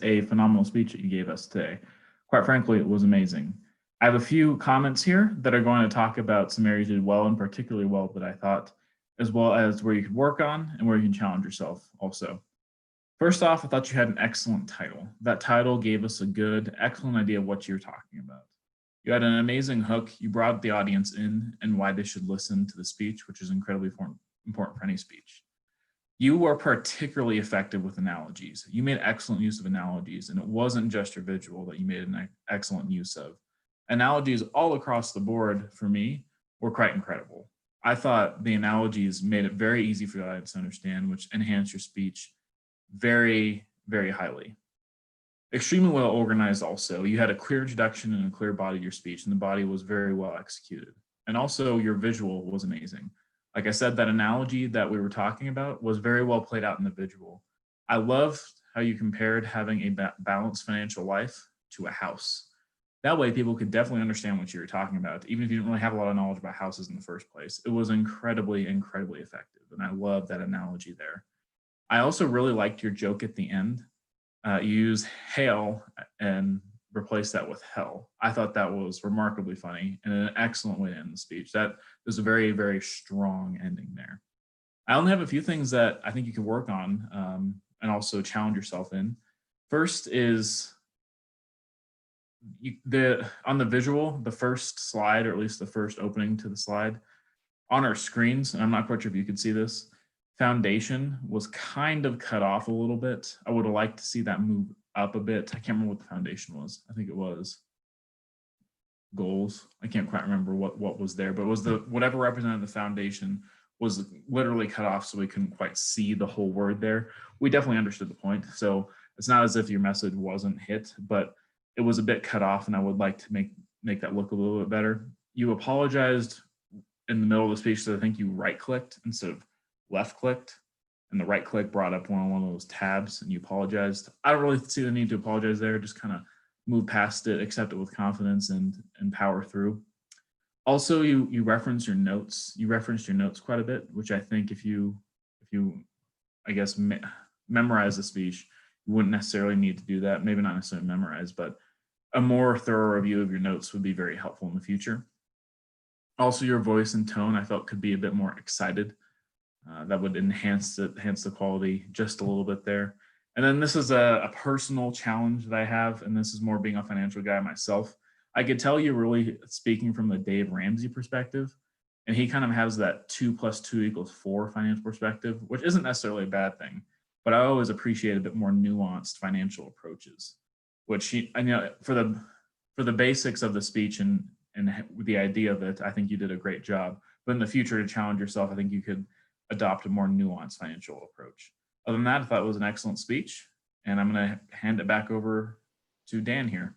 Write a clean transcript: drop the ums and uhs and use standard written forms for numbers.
A phenomenal speech that you gave us today. Quite frankly, it was amazing. I have a few comments here that are going to talk about some areas you did well and particularly well that I thought, as well as where you could work on and where you can challenge yourself also. First off, I thought you had an excellent title. That title gave us a good, excellent idea of what you're talking about. You had an amazing hook. You brought the audience in and why they should listen to the speech, which is incredibly important for any speech. You were particularly effective with analogies. You made excellent use of analogies, and it wasn't just your visual that you made an excellent use of. Analogies all across the board for me were quite incredible. I thought the analogies made it very easy for the audience to understand, which enhanced your speech very, very highly. Extremely well organized also. You had a clear introduction and a clear body of your speech, and the body was very well executed. And also your visual was amazing. Like I said, that analogy that we were talking about was very well played out in the visual. I loved how you compared having a balanced financial life to a house. That way people could definitely understand what you were talking about, even if you didn't really have a lot of knowledge about houses in the first place. It was incredibly, incredibly effective. And I love that analogy there. I also really liked your joke at the end. You use hail and replace that with hell. I thought that was remarkably funny and an excellent way to end the speech. That was a very, very strong ending there. I only have a few things that I think you can work on and also challenge yourself in. First is on the visual, the first slide, or at least the first opening to the slide, on our screens, and I'm not quite sure if you could see this, foundation was kind of cut off a little bit. I would have liked to see that move up a bit. I can't remember what the foundation was. I think it was goals. I can't quite remember what was there, but it was the whatever represented the foundation was literally cut off, so we couldn't quite see the whole word there. We definitely understood the point. So it's not as if your message wasn't hit, but it was a bit cut off, and I would like to make that look a little bit better. You apologized in the middle of the speech, so I think you right-clicked instead of left-clicked, and the right-click brought up one of those tabs, and you apologized. I don't really see the need to apologize there. Just kind of move past it, accept it with confidence, and power through. Also, you reference your notes. You referenced your notes quite a bit, which I think if you I guess memorize the speech, you wouldn't necessarily need to do that. Maybe not necessarily memorize, but a more thorough review of your notes would be very helpful in the future. Also, your voice and tone I felt could be a bit more excited. That would enhance the quality just a little bit there. And then this is a personal challenge that I have, and this is more being a financial guy myself. I could tell you're really speaking from the Dave Ramsey perspective, and he kind of has that 2 + 2 = 4 financial perspective, which isn't necessarily a bad thing, but I always appreciate a bit more nuanced financial approaches, which for the basics of the speech and the idea of it, I think you did a great job. But in the future, to challenge yourself, I think you could adopt a more nuanced financial approach. Other than that, I thought it was an excellent speech, and I'm going to hand it back over to Dan here.